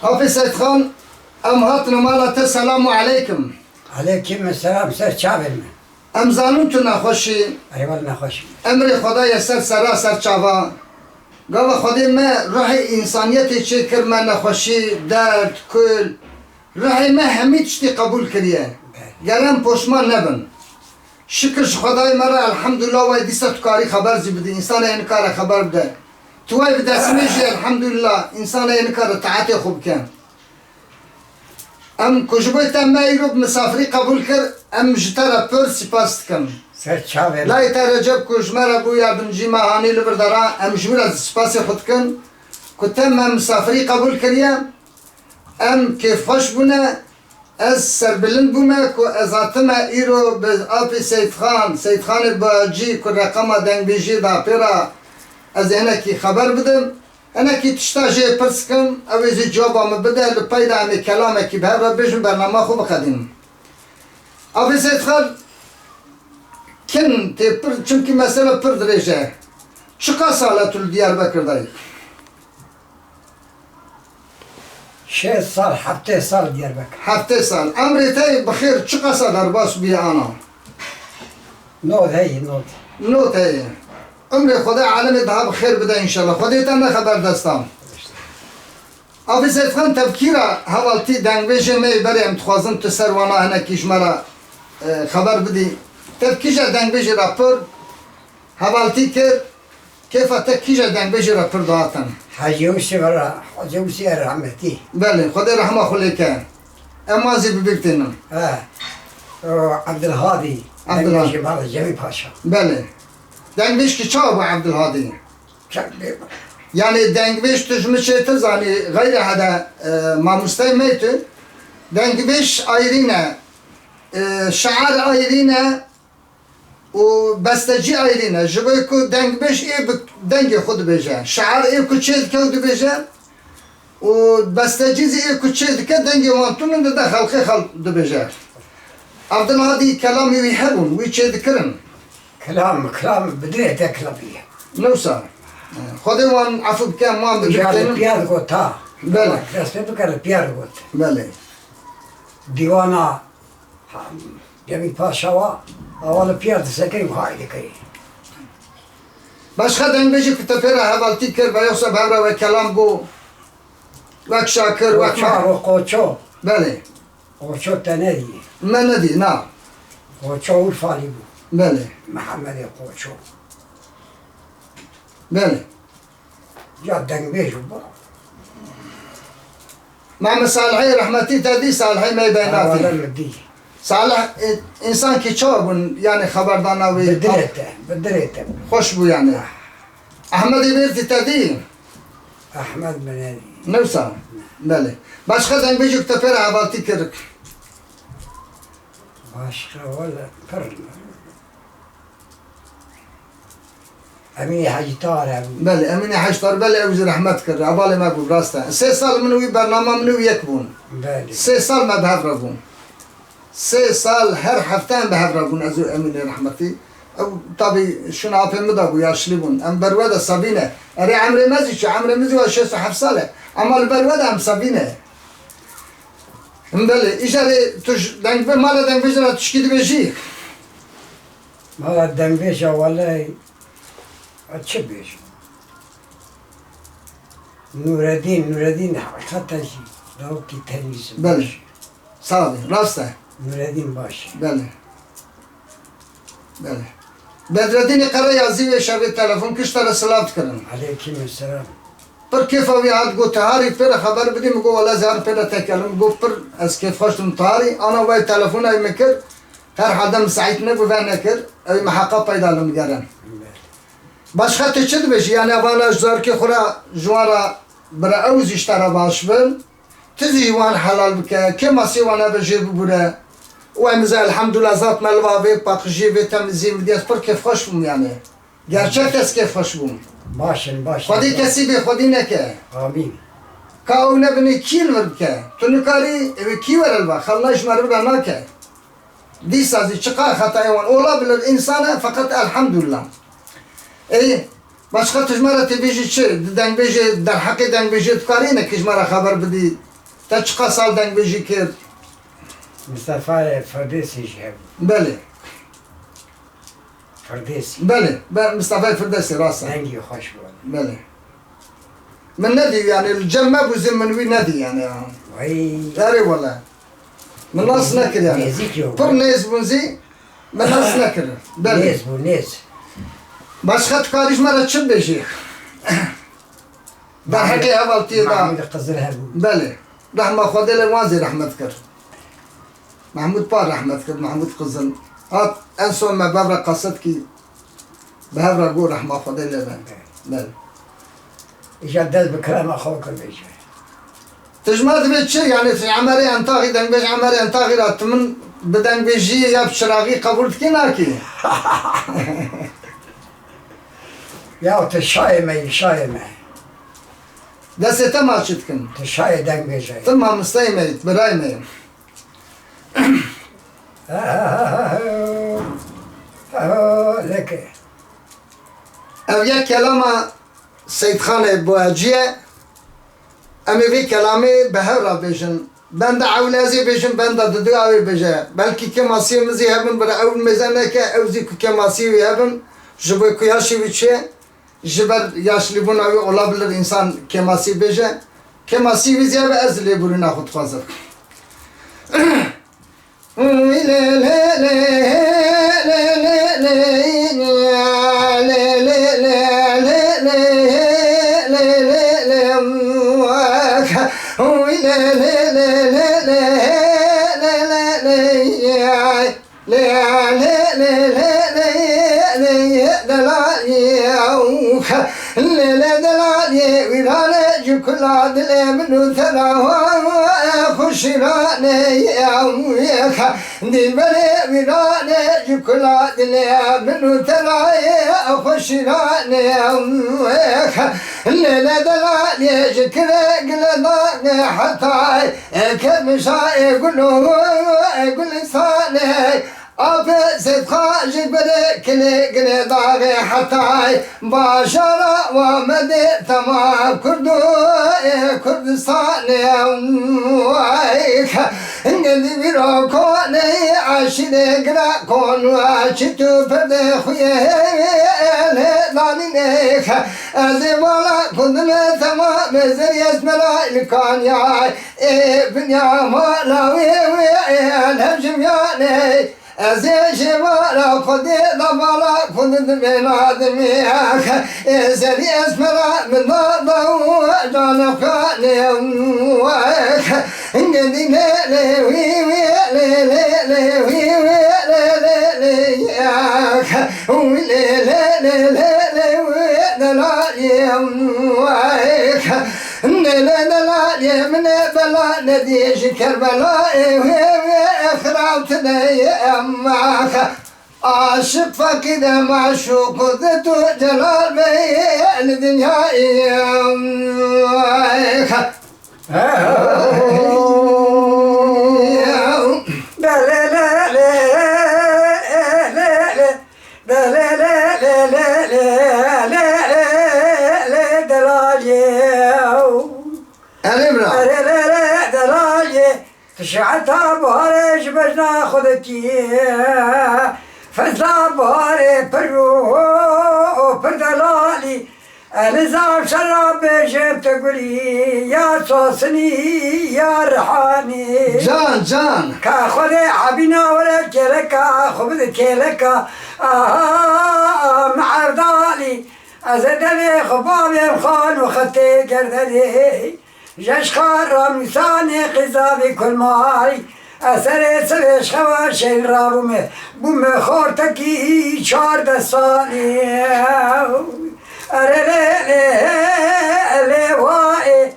Hafız Seyit Khan, em hatne malate selamu aleyküm. Aleyküm selam, ser çavir mi? Em zanun tu nexweşî, Eyvallah nehoş. emrê Xwedayê ser sera ser çava. Gava Xwedê me rihê însaniyetê çêkir me nexweşî, derd, kul. Rihê me hemî tiştî qebûl kiriye. Gel em poşman nebin. Şükür ji Xwedayê me re elhamdülillah wey dîsa tu karî xeber jî bidî, însanê nikare xeber bide. Tu wey bi destmê jî elhamdülillah, însanê nikare taetê xwe bike. Em ku ji bo te me îro misafirî qebûl kir, em ji te re pir sîpas dikim. Ser çavir. Layê te Recep ku ji me re bû yardımcî me hanî li bir dera, em ji wî re spasê xwe dikin ku te me misafirî qebûl kiriye, em kêfxweş bûne, ez serbilind bûme ku ez hatime îro bi apê Seyit Khan, Seyit Khanê Bacî ku reqema dengbêjiyê da pêra ez ê hinekî xeber bidim. Hinekî tişta jê pirs kim, ew ê jî cewaba min bide, li peyda em ê kelamekî bi hev re bêjin bername xwe biqedînin. Apê Seyit Khan kin tê pir, çimkî mesele pir dirêj e. Çiqa sal tu li Diyarbekir dayî? 6 sal, 7 sal Diyarbakır. 7 sal. Emrê te bixêr çiqa sal derbas bûye ana? Nod hey, nod. Not heye. Ömrê Xwedê alemê daha bixêr bide inşallah. Xwedê te nexeber destan. Apê Seyit Khan tevkîra hevaltî dengbêjê me berê em dixwazin tu ser wana hinekî ji me re xeber bidî. Tev kîja dengbêjê re pir hevaltî kir, kêfa te kîja dengbêjê re pir dihatin? Hacı Hüsnü var, Hacı Hüsnü rahmeti. Belê, Xwedê rehma xwe lê ke. Em mazî bibirtînin. Ha. O Abdülhadi. Abdülhadi. Abdülhadi. Bana Cemil Paşa. Belê. Dengbêj kî çawa bû Abdülhadî? Çok büyük. Yani dengbêj tu ji min çêtir zanî gayre hede mamosteyê me tu dengbêj ayrîne, şiar ayrîne û bestecî ayrîne. Ji bo ku dengbêj ê bi dengê xwe dibêje. Şiar ê ku çê dike û dibêje û bestecî zî ê ku çê dike dengê wan tûnin dide xelqê xel dibêje. Abdülhadî kelamê wî hebûn, wî çê dikirin. Kelam bidire te kelabiye. Newsa. Xwedê wan efû bike, wan Piyar bibirtînin. piyar got ha. Bele. Resmi bikar piyar got. Belê. Divana Cemil Paşa var. Havalı piyar disekin haydi kayı. Başka dengbêjî ku te pê re hevaltî kir ve yoksa bi hev re ve kelam bû wek şakir wek Koço, o koço. Belê. Koço te ne diye? Me nedî na. Koço Urfali bu. Belê. Muhammed Koço. Belê. Ya dengbêj bu. Mehmet Salihê rahmetî te dî Salihê me bênatî. Havalı değil. Salih insan ki çawa bûn yani xeberdana wê Bidirete. hoş bû yani. Ahmedê Bêrtî te dî? Ahmet Meneli. Newsa. Belê. Başka dengbêjî ku te pê re hevaltî kir? Başka valla pır. Emine Hacı Tare bu. Belê. Emînê Heşdar belê ew jî rehmet kir. Hevalê me bû rast e. 3 sal min wî bername min wî yek bûn. Beli. 3 sal me bi hev re bûn. 3 sal her hefte em bi hev re bûn ez û Emînê rahmetî. Ew tabî şuna apê min da bû yaşlî bûn. Em berwe de sabîne. Erê emrê me zî çi emrê min zî wa 67 sal e. Ama li berwe de em sabîne. Belê. İjarê tu dengbê mala dengbêjê re tişkî dibêjî? Valla dengbêj vallahi açı bir. Nureddin hakikaten Davut temiz. Belê. Sağ ol. Rast e. Nureddin baş. Belê. Belê. Bedreddinê Qarayazî wê şevê telefon kir ji te re silav dikirin. Aleyküm selam. Pir kêfa wî hat got harî pê re xeber bidî min got wele zar pê re tekelim got pir ez kêfxweş tim tarî ana wê telefona min kir her hede müsait nebû ve nekir ew meheqa peyda li min gerin. Başka te çi dibêjî yani vala ji zarokê xwe re ji wan re bire ew zî ji te re baş bin tu zî wan helal bike kê masî wan nebêjê bibûre û em zê elhamdülillah zat me li vê paqijî vê temizî min diyez pir kêfxweş bûm yani. Gerçek ez kêfxweş bûm. Başın. Xwedî kesî bê xwedî neke. Amin. Ka ew nebinê kî li vir bike. Tu nikarî ew kî were li ve xelna ji me re bire nake. Dîsa zî çiqa xetayê wan olabilir insan e fakat elhamdülillah. Başka tu ji me re tê bêjî çi? Di dengbêjê derheqê dengbêjê tu karî nekî ji me re xeber bidî تا چقا سال دنگ بجی کرد؟ مصطفى فرديسي شهب بله فرديسي بله مصطفى فردوسی راسته دنگي خوش بود بله من ندي يعني الجمع بوزن من وين ندي يعني وي داري والله من ناس نكر يعني نيزيك يوم فر نيز بونزي من ناس نكر بله نيز بو نيز باش خد كاريش مرة تشب بيجي در حقي اولتي دا محمود قزل هبو بله رحمة خدا لوازي رحمت كر محمود بار رحمت كر محمود قزل هات انسو ما بابرا قصد كي بهبرا قول رحمة خدا لنا بله يجدد بكلام اخوك البيجي تجمعت بيت شيء يعني في عمري انتاغي دنگ بيج عمري انتاغي رات من بدنگ بيجي يا بشراغي قبول تكيناكي يا تشاي مي شاي مي دسته تما شتكن تشاي دنگ بيجي تما مستيميت براي مي لك او يا كلام سيد خان بواجيه امي في كلامي بهرا بيجن بند عولازي بيجن بند ددواوي بيجا بلكي كماسي مزي هبن برا اول ميزانك اوزي كماسي هبن جبو كياشي ويتشي جبر ياشلي بون اوي olabilir insan kemasi beje kemasi viziye ve ezli buruna khud fazla لا دلالي ويراني جكلا دلي منو ثلاها خشراني يا دي بلي ويراني جكلا دلي منو ثلاها خشراني لا دلالي جكلا قلنا حتى كمشا يقول لساني أبى صدقا جبري كلي قلي داغي حتى باشرة ومدي تمام كردو كردستاني وايك انجلي بيرو كوني عشيدي قرا كون واشتو فردي خويه لانينيك ازي والا كندنا تمام زي اسملا الكان يا بنيا مالاوي الهجم يعني ازي شمالا خدي ضمالا كنت من آدميك ازي اسملا من ضوء جانفاني واك انجدي لي وي وي لي لي وي وي لي ياك وي لي لي وي دلالي واك ندلالي من بلا نديش كربلاء خرابتني أماك عاشق فكذا معشوق ذات جلال بين الدنيا شعتها بهارش باش ناخذكي فزلا بهاري برو بردلالي الزام شراب جبت تقولي يا صوصني يا رحاني جان كاخذ عبينا ولا كلكا خبز كلكا مع ردالي ازدني خبابي خان وختي قردلي جشخار رمساني قزابي كل ماي أسري سرش خواشي رارومي بوم خورتكي شار دستاني أرلي واي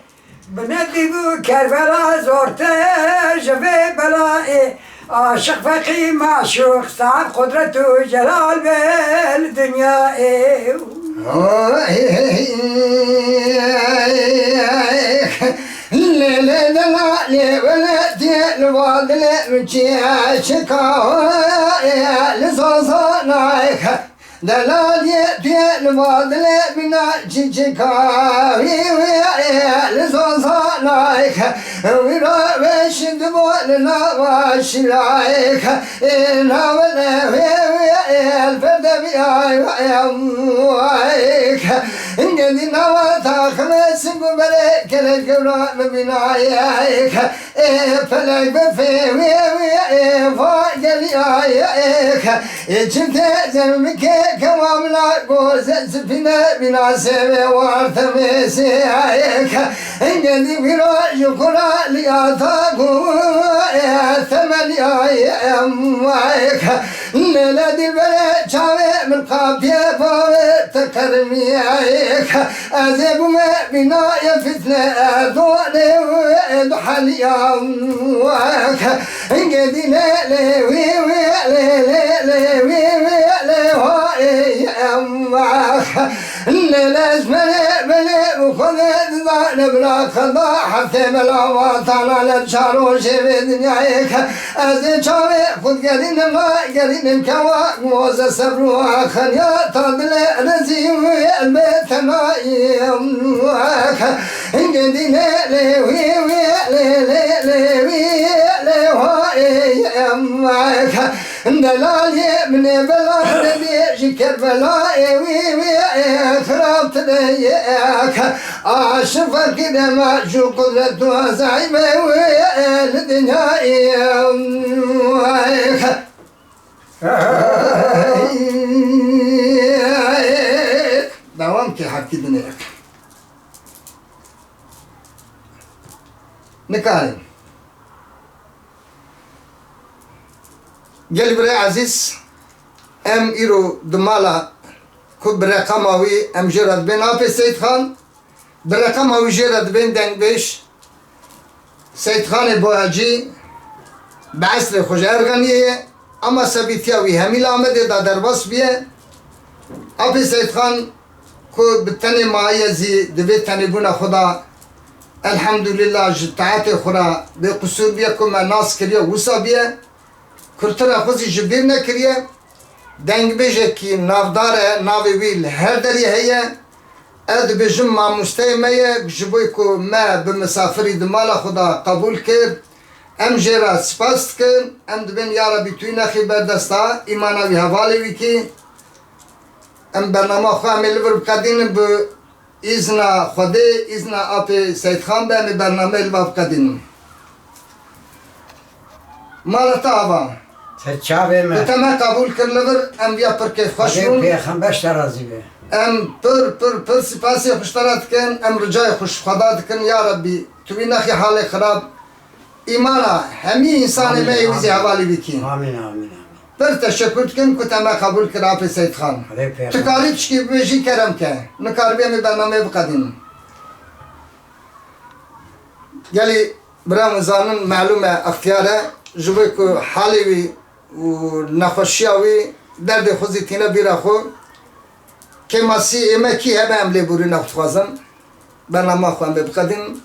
بندي بو كربلا زورته جفي بلائي عاشق فقي معشوق صعب قدرته جلال بالدنيا لا دلالي ولا تلواد لمشي شكاوى لصوصنايك دلالي تلواد لمنا شكاوى لصوصنايك ويرا بشد بولنا وشرايك إنا ولا الفرد بيايك إنجدنا وتاخمس قبلك الجبرا ببنايك فلك بفي فاجليايك جبت زمك كواملا قوز سفينة بنا سبي وارتمسيك إنجدي بيرا شكرا لياتاكو ثمانيايك لدي بلا شاوي من قابية فاوي تكرميك أزيب ما بنا يفتنا دولي ودحليا وك إنجدي لي وي وي لي وك لازم بلي وخذ ذا بلا خضا حتى بلا وطانا للشارو شبه دنياك أزيب شاوي خذ قرين ما قرين كوا موز سبروا خنيا تضل رزي البيت ما يمك إنجدي لي وي وي لي يمك دلالي من بلاد دي كربلاء وي خربت ليك أشوفك كده ما شو قدرته زعيمة والدنيا يمك دوام كي حكي دنياك نكارن قال بري عزيز ام ايرو دمالا كو برقماوي ام جرد بين ابي سيد خان برقماوي جرد بين دنگ بيش سيد خان بوهجي بعسر خوش ارغنيه اما سبيتياوي هميل آمده دا درباس بيه ابي سيد خان كو بتني معايا زي دبي تني بونا خدا الحمد لله جتعاتي خورا بقصور بيه كما ناس كريه وصا بيه كرتنا خوزي جبير نكريه دنگ بيجه كي نافدار ناوي ويل هر دري هي اد بجم مع مستيمية بجبوي كو ما بمسافري دمالا خدا قبول كر ام جيرا سپاس کن ام دبن یارا بیتوی نخی بردستا ایمانا وی حوالی وی کی ام برنامه خواه ملور بکدین به ایزنا خوده ایزنا آپ سید خان به ام برنامه الوا بکدین مالتا آبا چاوه ما بتما قبول کر لور ام بیا پر که خوشون پیغمبرش رازی به ام پر سپاسی خوشترات کن ام رجای خوش خدا کن یا ربی توی نخی حال خراب ایمانا همی انسان میوزی حوالی بکین آمین آمین پر تشکر کن که تما قبول کر آپ سید خان تکاری چکی بیجی کرم که نکار بیم برنامه بقدین گلی برام زانن معلومه اختیاره جبه که حالی وی و نخوشیاوی درد خوزی تینه بیره خو که ماسی ایمه کی هبه عملی بوری نخوازم برنامه خوان بقدین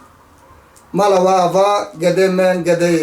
مالا و آوا گده من گده